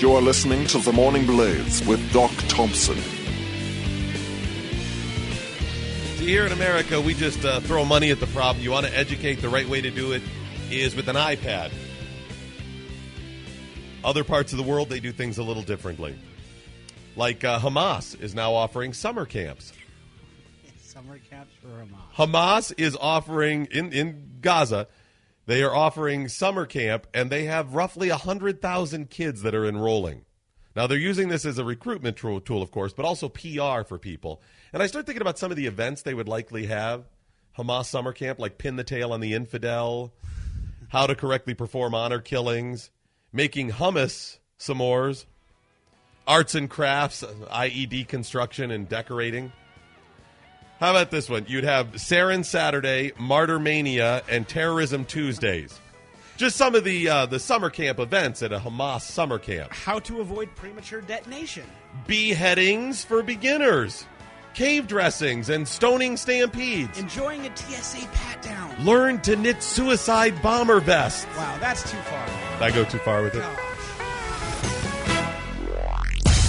You are listening to The Morning Blaze with Doc Thompson. See, here in America, we just throw money at the problem. You want to educate, the right way to do it is with an iPad. Other parts of the world, they do things a little differently. Like Hamas is now offering summer camps. Summer camps for Hamas. Hamas is offering, in Gaza, they are offering summer camp, and they have roughly 100,000 kids that are enrolling. Now, they're using this as a recruitment tool, of course, but also PR for people. And I start thinking about some of the events they would likely have. Hamas summer camp, like pin the tail on the infidel, how to correctly perform honor killings, making hummus s'mores, arts and crafts, i.e. deconstruction and decorating. How about this one? You'd have Sarin Saturday, Martyr Mania, and Terrorism Tuesdays. Just some of the summer camp events at a Hamas summer camp. How to avoid premature detonation. Beheadings for beginners. Cave dressings and stoning stampedes. Enjoying a TSA pat-down. Learn to knit suicide bomber vests. Wow, that's too far. Did I go too far with it?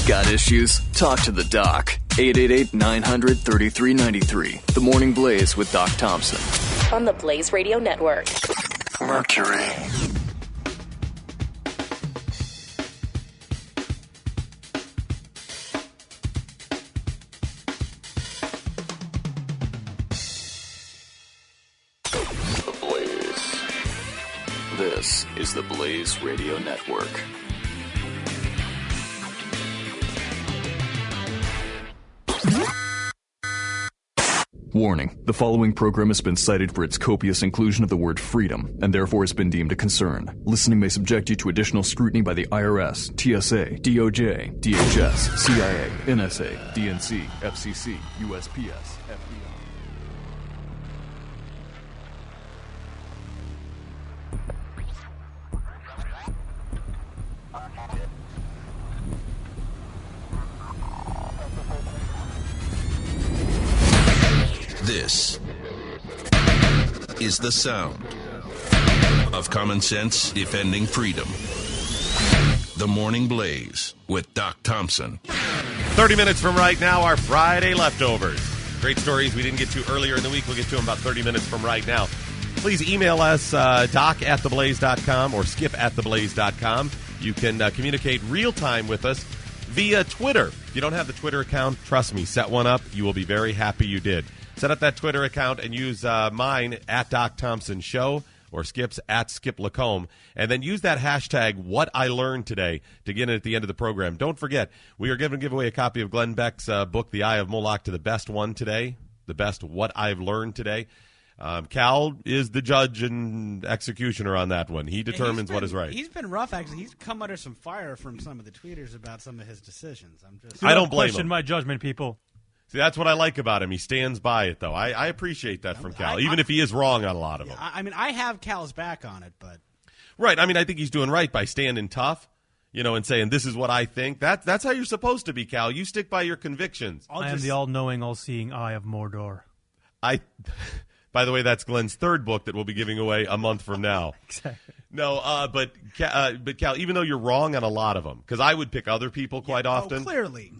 Got issues? Talk to the doc. 888-900-3393. The Morning Blaze with Doc Thompson. On the Blaze Radio Network. Mercury. The Blaze. This is the Blaze Radio Network. Warning, the following program has been cited for its copious inclusion of the word freedom, and therefore has been deemed a concern. Listening may subject you to additional scrutiny by the IRS, TSA, DOJ, DHS, CIA, NSA, DNC, FCC, USPS, FBI. This is the sound of common sense defending freedom. The Morning Blaze with Doc Thompson. 30 minutes from right now, our Friday leftovers. Great stories we didn't get to earlier in the week. We'll get to them about 30 minutes from right now. Please email us, doc@theblaze.com or skip@theblaze.com. You can communicate real time with us via Twitter. If you don't have the Twitter account, trust me, set one up. You will be very happy you did. Set up that Twitter account and use mine at Doc Thompson Show or Skip's at Skip Lacombe. And then use that hashtag What I Learned Today to get it at the end of the program. Don't forget, we are going to give away a copy of Glenn Beck's book, The Eye of Moloch, to the best one today. The best What I've Learned Today. Cal is the judge and executioner on that one. He determines what is right. He's been rough, actually. He's come under some fire from some of the tweeters about some of his decisions. I don't blame question him. My judgment, people. See, that's what I like about him. He stands by it, though. I appreciate that from Cal, even if he is wrong on a lot of them. I have Cal's back on it, but... Right. I think he's doing right by standing tough, and saying, this is what I think. That's how you're supposed to be, Cal. You stick by your convictions. I am the all-knowing, all-seeing eye of Mordor. By the way, that's Glenn's third book that we'll be giving away a month from now. Exactly. No, but Cal, even though you're wrong on a lot of them, because I would pick other people quite often. Oh, clearly.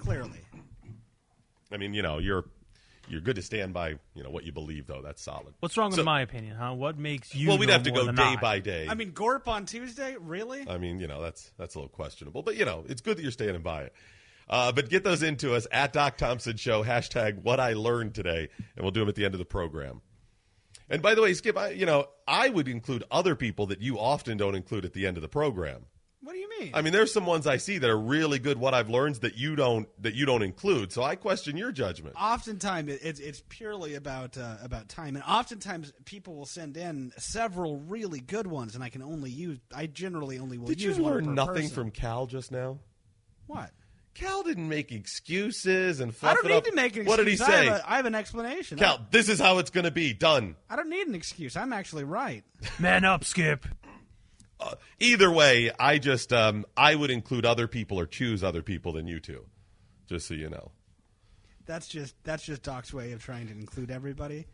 You're good to stand by, what you believe, though. That's solid. What's wrong with my opinion, huh? What makes you? Well, we'd have to more go than day I? by day. Gorp on Tuesday, really? That's a little questionable, but it's good that you're standing by it. But get those into us at Doc Thompson Show, hashtag What I Learned Today, and we'll do them at the end of the program. And by the way, Skip, I would include other people that you often don't include at the end of the program. What do you mean? There's some ones I see that are really good. What I've learned that you don't include. So I question your judgment. Oftentimes, it's purely about time, and oftentimes people will send in several really good ones, and I generally only will use one per person. Did you learn nothing from Cal just now? What? Cal didn't make excuses and fluff it up. I don't need to make an excuse. What did he say? I have an explanation. Cal, this is how it's going to be. Done. I don't need an excuse. I'm actually right. Man up, Skip. Either way, I just I would include other people or choose other people than you two, just so you know. That's just Doc's way of trying to include everybody.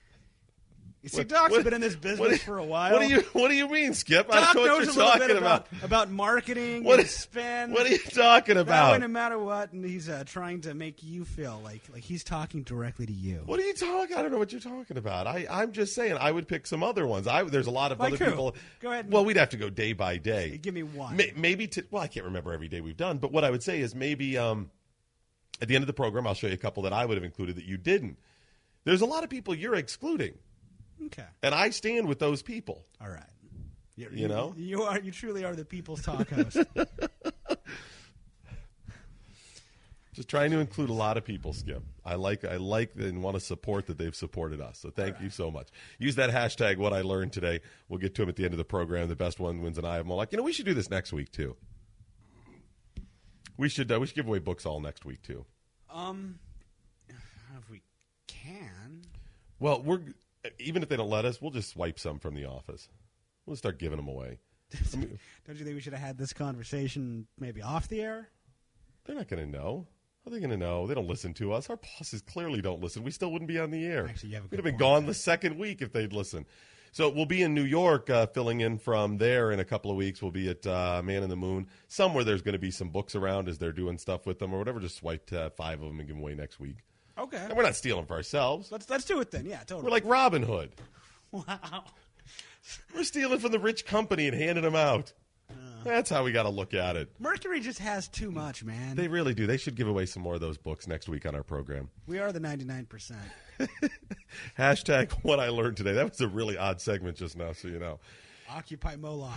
You see, Doc's been in this business for a while. What do you mean, Skip? I Doc don't know what knows you're a little talking bit about marketing What and is- spend. What are you talking That about? way, no matter what, and he's trying to make you feel like he's talking directly to you. What are you talking? I don't know what you're talking about. I'm just saying I would pick some other ones. There's a lot of Like other who? people. Go ahead. Well, we'd have to go day by day. Give me one. Maybe I can't remember every day we've done, but what I would say is maybe at the end of the program, I'll show you a couple that I would have included that you didn't. There's a lot of people you're excluding. Okay. And I stand with those people. All right. You truly are the people's talk host. Just trying to include a lot of people, Skip. I like and want to support that they've supported us. So thank you so much. Use that hashtag what I learned today. We'll get to them at the end of the program. The best one wins an eye of them. Like, we should do this next week too. We should give away books all next week too. If we can. Well, even if they don't let us, we'll just swipe some from the office. We'll start giving them away. Don't you think we should have had this conversation maybe off the air? They're not going to know. How are they going to know? They don't listen to us. Our bosses clearly don't listen. We still wouldn't be on the air. Actually, you have a We'd good have been point gone there. the second week if they'd listen. So we'll be in New York filling in from there in a couple of weeks. We'll be at Man in the Moon. Somewhere there's going to be some books around as they're doing stuff with them or whatever. Just swipe 5 of them and give them away next week. Okay. And we're not stealing for ourselves. Let's do it then. Yeah, totally. We're like Robin Hood. Wow. We're stealing from the rich company and handing them out. That's how we got to look at it. Mercury just has too much, man. They really do. They should give away some more of those books next week on our program. We are the 99%. Hashtag what I learned today. That was a really odd segment just now, so you know. Occupy Moloch.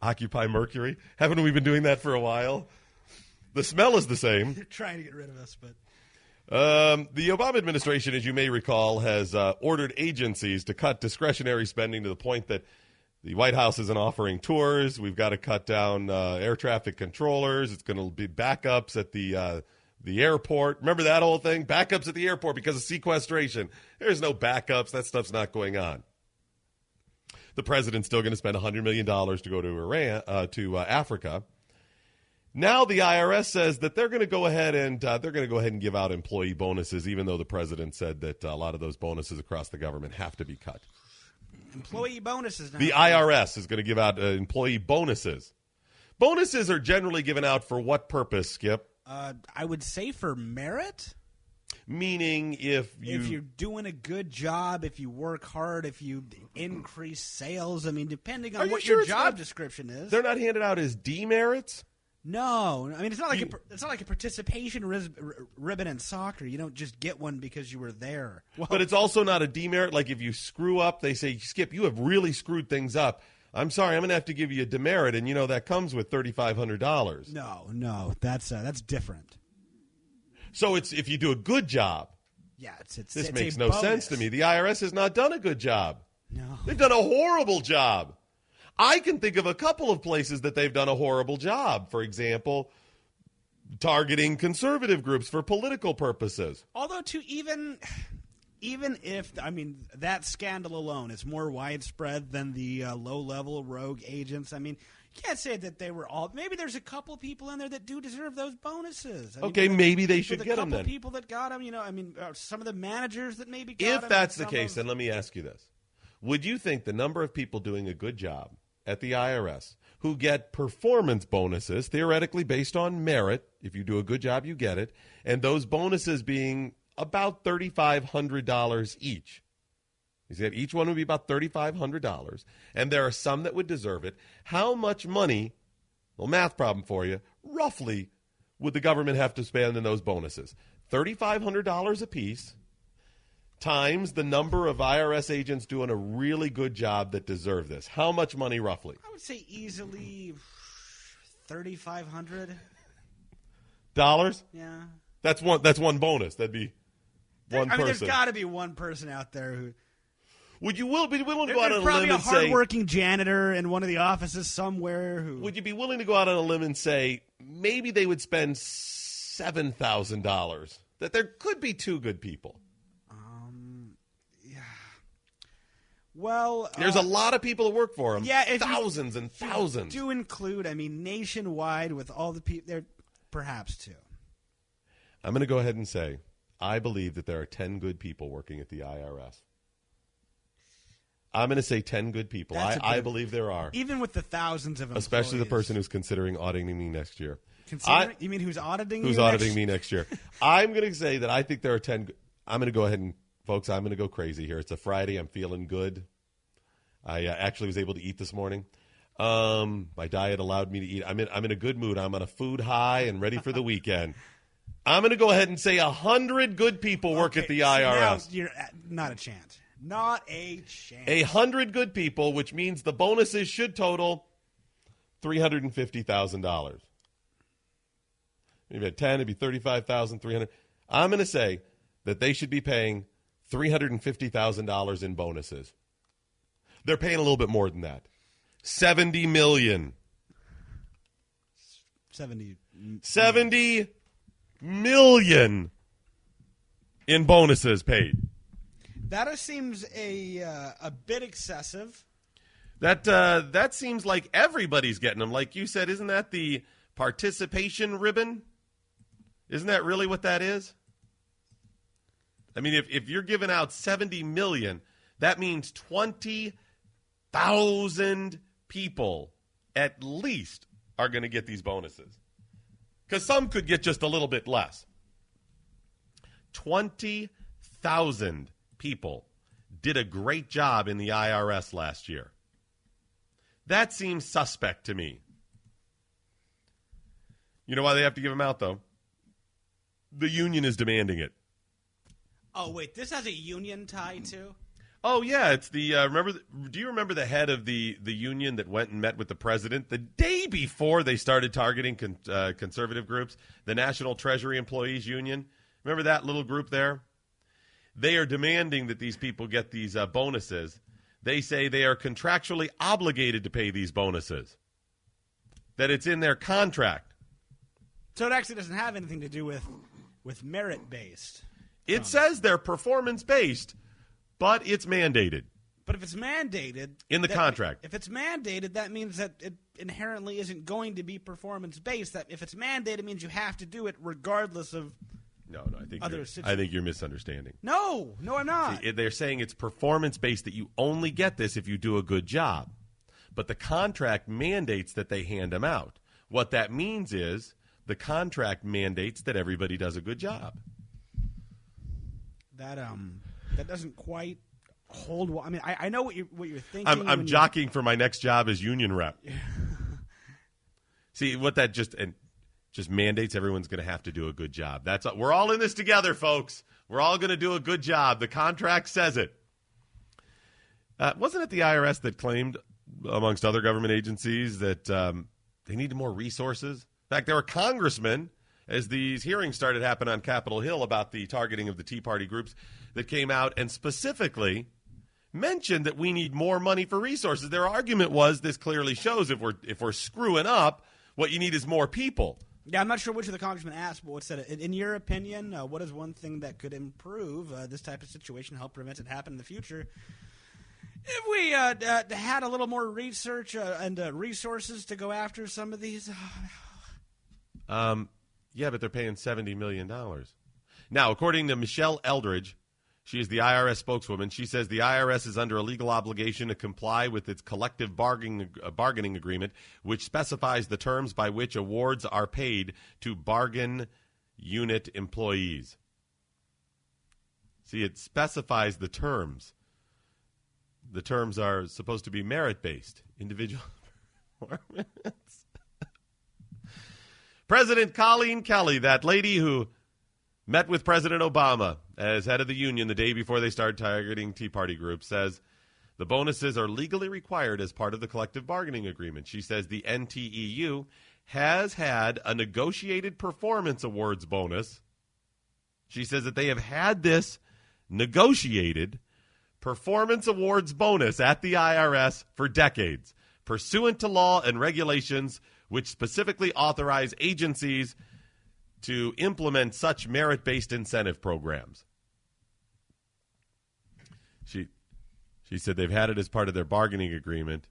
Occupy Mercury. Haven't we been doing that for a while? The smell is the same. They're trying to get rid of us, but The Obama administration, as you may recall, has ordered agencies to cut discretionary spending to the point that the White House isn't offering tours. We've got to cut down air traffic controllers. It's going to be backups at the airport. Remember that whole thing? Backups at the airport because of sequestration. There's no backups. That stuff's not going on. The president's still going to spend $100 million to go to Africa. Now the IRS says that they're going to go ahead and give out employee bonuses, even though the president said that a lot of those bonuses across the government have to be cut. employee bonuses now. The IRS is going to give out employee bonuses. Bonuses are generally given out for what purpose, Skip? I would say for merit. Meaning if you're doing a good job, if you work hard, if you increase sales, I mean, depending on what your job description is. They're not handed out as demerits? No, I mean it's not like a participation ribbon in soccer. You don't just get one because you were there. Well, But it's also not a demerit. Like if you screw up, they say, Skip, you have really screwed things up. I'm sorry, I'm going to have to give you a demerit, and that comes with $3,500. No, that's different. So it's if you do a good job. Yeah, This makes no sense to me. The IRS has not done a good job. No, They've done a horrible job. I can think of a couple of places that they've done a horrible job. For example, targeting conservative groups for political purposes. although even if that scandal alone is more widespread than the low-level rogue agents. I mean, you can't say that they were all. Maybe there's a couple people in there that do deserve those bonuses. Maybe they should get them then. then. People that got them, some of the managers that maybe got them. If that's the case, then let me ask you this. Would you think the number of people doing a good job at the IRS who get performance bonuses, theoretically based on merit, if you do a good job, you get it, and those bonuses being about $3,500 each. He said each one would be about $3,500, and there are some that would deserve it. How much money, little math problem for you, roughly would the government have to spend in those bonuses? $3,500 apiece times the number of IRS agents doing a really good job that deserve this. How much money roughly? I would say easily $3,500. Yeah. Yeah. That's one bonus. That'd be one person. There's got to be one person out there who. Would you be willing to go out There's on a probably limb a and say? hardworking janitor in one of the offices somewhere who. Would you be willing to go out on a limb and say maybe they would spend $7,000? That there could be two good people. Yeah. Well, There's a lot of people that work for them. Yeah, thousands and thousands. Do include, nationwide with all the people there, perhaps two. I'm going to go ahead and say I believe that there are 10 good people working at the IRS. I'm going to say 10 good people. I believe there are. Even with the thousands of employees. Especially the person who's considering auditing me next year. You mean who's auditing you? Who's auditing me next year. I'm going to say that I think there are 10. I'm going to go ahead and, folks, I'm going to go crazy here. It's a Friday. I'm feeling good. I actually was able to eat this morning. My diet allowed me to eat. I'm in a good mood. I'm on a food high and ready for the weekend. I'm going to go ahead and say 100 good people work at the IRS. So you're not a chance. Not a chance. 100 good people, which means the bonuses should total $350,000. If you had 10, it'd be $35,300. I'm going to say that they should be paying $350,000 in bonuses. They're paying a little bit more than that. $70 million. 70 million in bonuses paid. That seems a bit excessive. That seems like everybody's getting them. Like you said, isn't that the participation ribbon? Isn't that really what that is? I mean, if you're giving out $70 million, that means 20,000 people at least are going to get these bonuses. Because some could get just a little bit less. 20,000 people did a great job in the IRS last year. That seems suspect to me. You know why they have to give them out, though? The union is demanding it. Oh, wait, this has a union tie, too? Oh, yeah, it's the, do you remember the head of the union that went and met with the president the day before they started targeting conservative groups, the National Treasury Employees Union? Remember that little group there? They are demanding that these people get these bonuses. They say they are contractually obligated to pay these bonuses, that it's in their contract. So it actually doesn't have anything to do with merit-based. It says they're performance-based, but it's mandated. But if it's mandated... in the contract. If it's mandated, that means that it inherently isn't going to be performance-based. That if it's mandated, it means you have to do it regardless of... No, I think you're misunderstanding. No, I'm not. See, they're saying it's performance-based, that you only get this if you do a good job. But the contract mandates that they hand them out. What that means is the contract mandates that everybody does a good job. That doesn't quite hold. I mean, I know what you're thinking. I'm jockeying for my next job as union rep. See what that just mandates everyone's going to have to do a good job. We're all in this together, folks. We're all going to do a good job. The contract says it. Wasn't it the IRS that claimed, amongst other government agencies, that they needed more resources? In fact, there were congressmen, as these hearings started happening on Capitol Hill about the targeting of the Tea Party groups, that came out and specifically mentioned that we need more money for resources. Their argument was, this clearly shows if we're screwing up, what you need is more people. Yeah, I'm not sure which of the congressmen asked, but what said it. In your opinion, what is one thing that could improve this type of situation, help prevent it happening in the future? If we had a little more research and resources to go after some of these... Yeah, but they're paying $70 million. Now, according to Michelle Eldridge, she is the IRS spokeswoman. She says the IRS is under a legal obligation to comply with its collective bargaining agreement, which specifies the terms by which awards are paid to bargain unit employees. See, it specifies the terms. The terms are supposed to be merit-based, individual performance. President Colleen Kelly, that lady who met with President Obama as head of the union the day before they started targeting Tea Party groups, says the bonuses are legally required as part of the collective bargaining agreement. She says the NTEU has had a negotiated performance awards bonus. She says that they have had this negotiated performance awards bonus at the IRS for decades, pursuant to law and regulations which specifically authorize agencies to implement such merit-based incentive programs. She said they've had it as part of their bargaining agreement.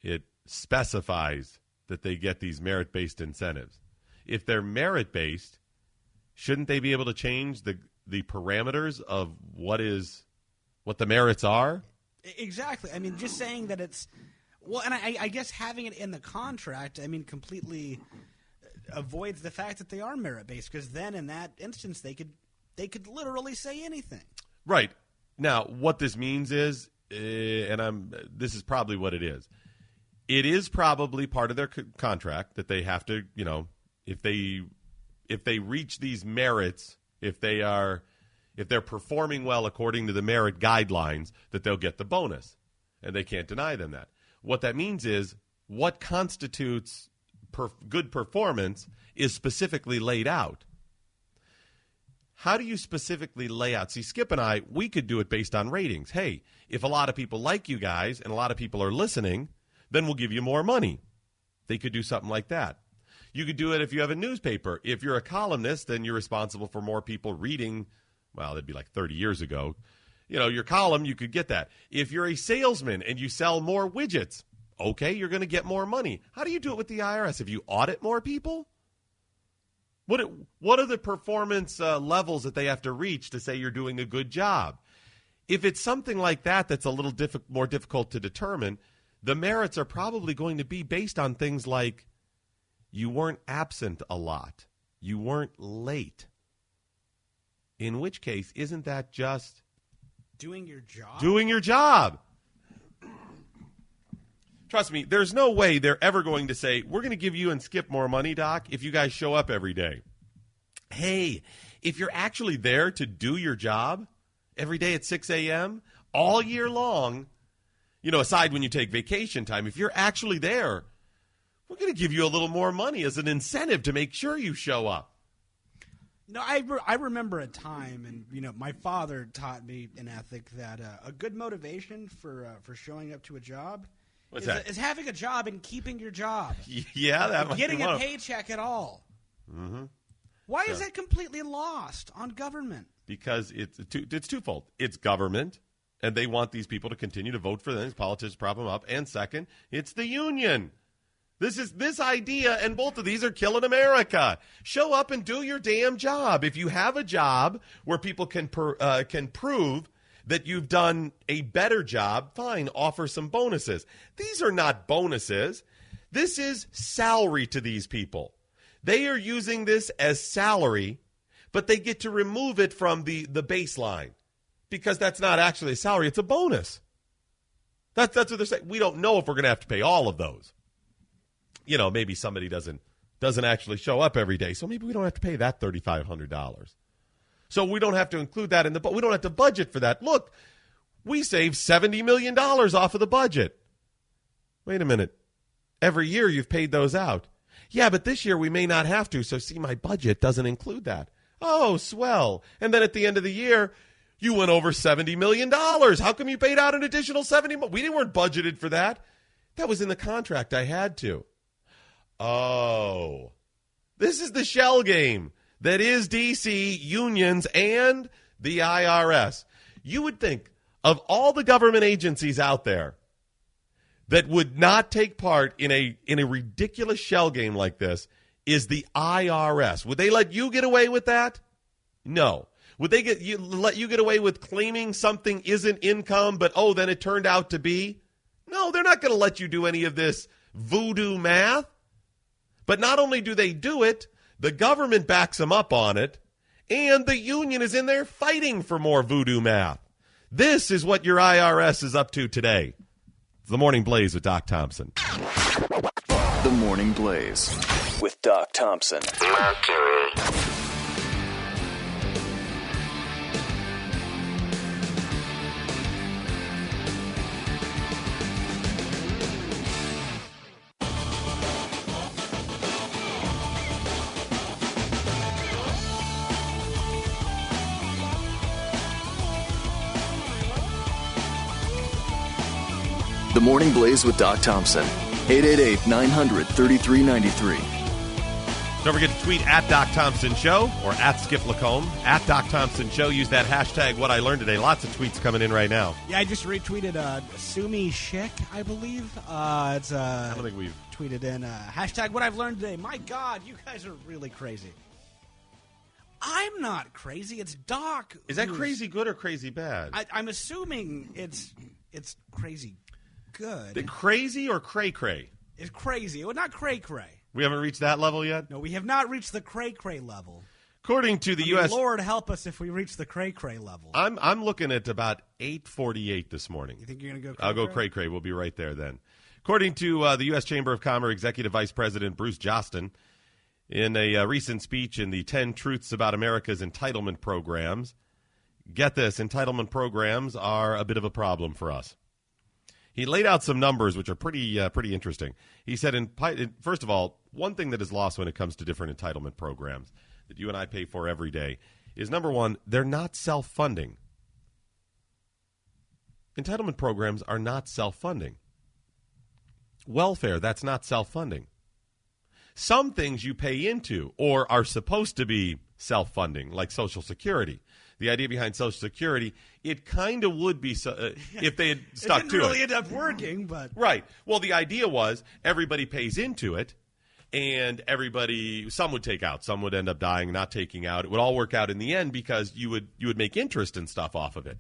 It specifies that they get these merit-based incentives. If they're merit-based, shouldn't they be able to change the parameters of what the merits are. Exactly. I mean, just saying that it's well, and I guess having it in the contract, I mean, completely avoids the fact that they are merit based, because then in that instance they could literally say anything. Right. Now, what this means is, this is probably what it is. It is probably part of their contract that they have to, if they reach these merits, if they're performing well according to the merit guidelines, that they'll get the bonus, and they can't deny them that. What that means is what constitutes good performance is specifically laid out. How do you specifically lay out? See, Skip and I, we could do it based on ratings. Hey, if a lot of people like you guys and a lot of people are listening, then we'll give you more money. They could do something like that. You could do it if you have a newspaper. If you're a columnist, then you're responsible for more people reading. Well, that'd be like 30 years ago. Your column, you could get that. If you're a salesman and you sell more widgets, okay, you're going to get more money. How do you do it with the IRS? If you audit more people? What are the performance levels that they have to reach to say you're doing a good job? If it's something like that that's a little more difficult to determine, the merits are probably going to be based on things like you weren't absent a lot. You weren't late. In which case, isn't that just doing your job? Doing your job. Trust me, there's no way they're ever going to say, we're going to give you and Skip more money, Doc, if you guys show up every day. Hey, if you're actually there to do your job every day at 6 a.m., all year long, aside when you take vacation time, if you're actually there, we're going to give you a little more money as an incentive to make sure you show up. No, I remember a time, and my father taught me an ethic that a good motivation for showing up to a job is having a job and keeping your job. Yeah, that might getting be a paycheck at all. Mm-hmm. Why is that completely lost on government? Because it's twofold. It's government, and they want these people to continue to vote for them. These politicians prop them up. And second, it's the union. This idea, and both of these are killing America. Show up and do your damn job. If you have a job where people can prove that you've done a better job, fine, offer some bonuses. These are not bonuses. This is salary to these people. They are using this as salary, but they get to remove it from the baseline because that's not actually a salary. It's a bonus. That's what they're saying. We don't know if we're going to have to pay all of those. Maybe somebody doesn't actually show up every day, so maybe we don't have to pay that $3,500. So we don't have to include that but we don't have to budget for that. Look, we saved $70 million off of the budget. Wait a minute. Every year you've paid those out. Yeah, but this year we may not have to, so see, my budget doesn't include that. Oh, swell. And then at the end of the year, you went over $70 million. How come you paid out an additional $70 million? We weren't budgeted for that. That was in the contract. I had to. Oh, this is the shell game that is D.C., unions, and the IRS. You would think of all the government agencies out there that would not take part in a ridiculous shell game like this is the IRS. Would they let you get away with that? No. Would they let you get away with claiming something isn't income, but then it turned out to be? No, they're not going to let you do any of this voodoo math. But not only do they do it, the government backs them up on it, and the union is in there fighting for more voodoo math. This is what your IRS is up to today. It's the Morning Blaze with Doc Thompson. The Morning Blaze with Doc Thompson. Mercury. The Morning Blaze with Doc Thompson. 888-900-3393. Don't forget to tweet at Doc Thompson Show or at Skip Lacombe. At Doc Thompson Show. Use that hashtag What I Learned Today. Lots of tweets coming in right now. Yeah, I just retweeted Sumi Shik, I believe. I don't think we've tweeted in hashtag What I've Learned Today. My God, you guys are really crazy. I'm not crazy. It's Doc. Is that crazy good or crazy bad? I'm assuming it's crazy good. The crazy or cray-cray? It's crazy. Well, not cray-cray. We haven't reached that level yet? No, we have not reached the cray-cray level. According to the U.S. Lord help us if we reach the cray-cray level. I'm looking at about 8:48 this morning. You think you're going to go cray-cray? I'll go cray-cray. We'll be right there then. According to the U.S. Chamber of Commerce Executive Vice President Bruce Jostin, in a recent speech in the 10 Truths About America's Entitlement Programs, get this, entitlement programs are a bit of a problem for us. He laid out some numbers which are pretty interesting. He said, first of all, one thing that is lost when it comes to different entitlement programs that you and I pay for every day is, number one, they're not self-funding. Entitlement programs are not self-funding. Welfare, that's not self-funding. Some things you pay into or are supposed to be self-funding, like Social Security. The idea behind Social Security, it kind of would be if they had stuck to it. It didn't really end up working, but... Right. Well, the idea was everybody pays into it, and some would take out. Some would end up dying, not taking out. It would all work out in the end because you would make interest and stuff off of it.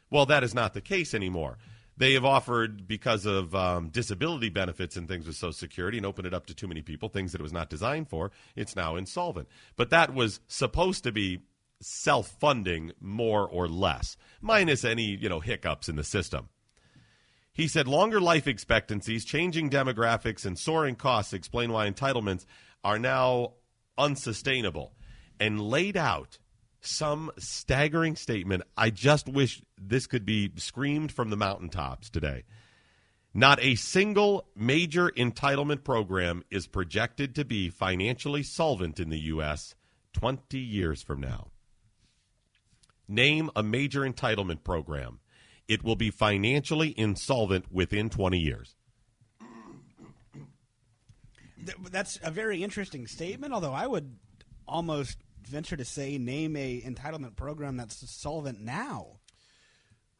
Well, that is not the case anymore. They have offered, because of disability benefits and things with Social Security, and opened it up to too many people, things that it was not designed for, it's now insolvent. But that was supposed to be self-funding more or less, minus any hiccups in the system. He said longer life expectancies, changing demographics, and soaring costs explain why entitlements are now unsustainable, and laid out some staggering statement. I just wish this could be screamed from the mountaintops today. Not a single major entitlement program is projected to be financially solvent in the U.S. 20 years from now. Name a major entitlement program. It will be financially insolvent within 20 years. That's a very interesting statement, although I would almost venture to say name a entitlement program that's solvent now.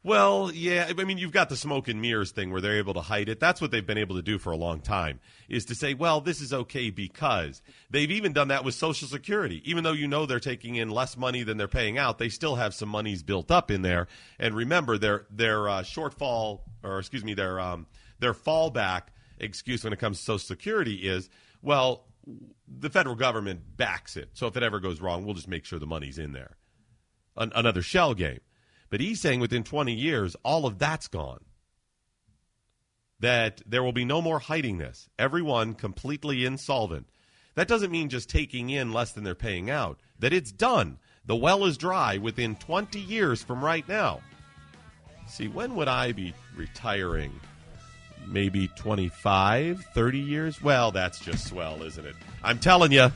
Well, yeah, I mean, you've got the smoke and mirrors thing where they're able to hide it. That's what they've been able to do for a long time, is to say, well, this is okay because. They've even done that with Social Security. Even though they're taking in less money than they're paying out, they still have some monies built up in there. And remember, their shortfall, or excuse me, their fallback excuse when it comes to Social Security is, well, the federal government backs it. So if it ever goes wrong, we'll just make sure the money's in there. Another shell game. But he's saying within 20 years, all of that's gone. That there will be no more hiding this. Everyone completely insolvent. That doesn't mean just taking in less than they're paying out. That it's done. The well is dry within 20 years from right now. See, when would I be retiring? Maybe 25, 30 years? Well, that's just swell, isn't it? I'm telling you.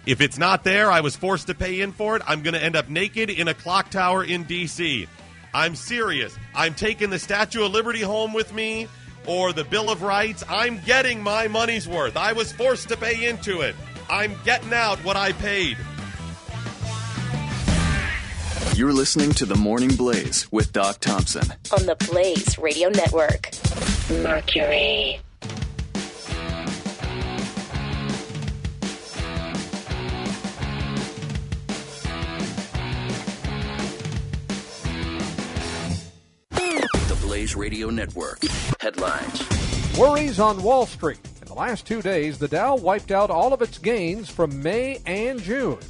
If it's not there, I was forced to pay in for it, I'm going to end up naked in a clock tower in D.C. I'm serious. I'm taking the Statue of Liberty home with me or the Bill of Rights. I'm getting my money's worth. I was forced to pay into it. I'm getting out what I paid. You're listening to The Morning Blaze with Doc Thompson on the Blaze Radio Network. Mercury. Blaze Radio Network. Headlines. Worries on Wall Street. In the last 2 days, the Dow wiped out all of its gains from May and June.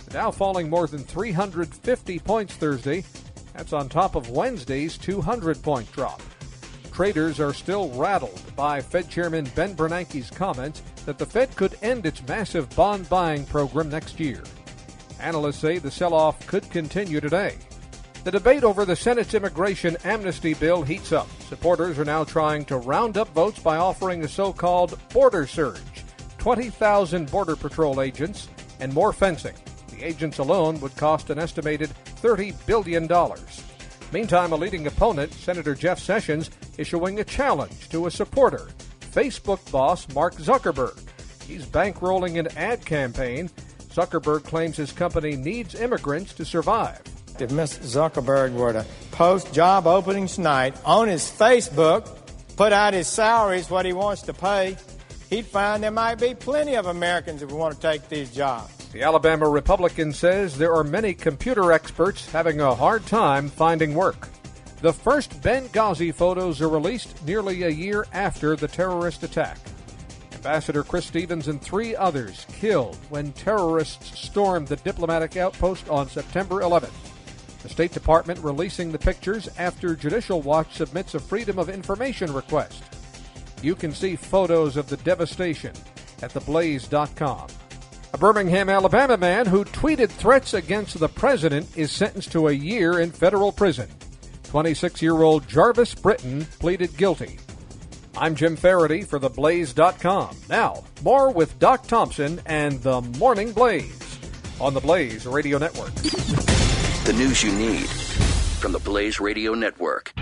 The Dow falling more than 350 points Thursday. That's on top of Wednesday's 200-point drop. Traders are still rattled by Fed Chairman Ben Bernanke's comments that the Fed could end its massive bond buying program next year. Analysts say the sell-off could continue today. The debate over the Senate's immigration amnesty bill heats up. Supporters are now trying to round up votes by offering a so-called border surge, 20,000 Border Patrol agents, and more fencing. The agents alone would cost an estimated $30 billion. Meantime, a leading opponent, Senator Jeff Sessions, issuing a challenge to a supporter, Facebook boss Mark Zuckerberg. He's bankrolling an ad campaign. Zuckerberg claims his company needs immigrants to survive. If Mr. Zuckerberg were to post job openings tonight on his Facebook, put out his salaries, what he wants to pay, he'd find there might be plenty of Americans who want to take these jobs. The Alabama Republican says there are many computer experts having a hard time finding work. The first Benghazi photos are released nearly a year after the terrorist attack. Ambassador Chris Stevens and 3 others killed when terrorists stormed the diplomatic outpost on September 11th. The State Department releasing the pictures after Judicial Watch submits a Freedom of Information request. You can see photos of the devastation at theblaze.com. A Birmingham, Alabama man who tweeted threats against the president is sentenced to a year in federal prison. 26-year-old Jarvis Britton pleaded guilty. I'm Jim Faraday for theblaze.com. Now, more with Doc Thompson and the Morning Blaze on the Blaze Radio Network. The news you need from the Blaze Radio Network.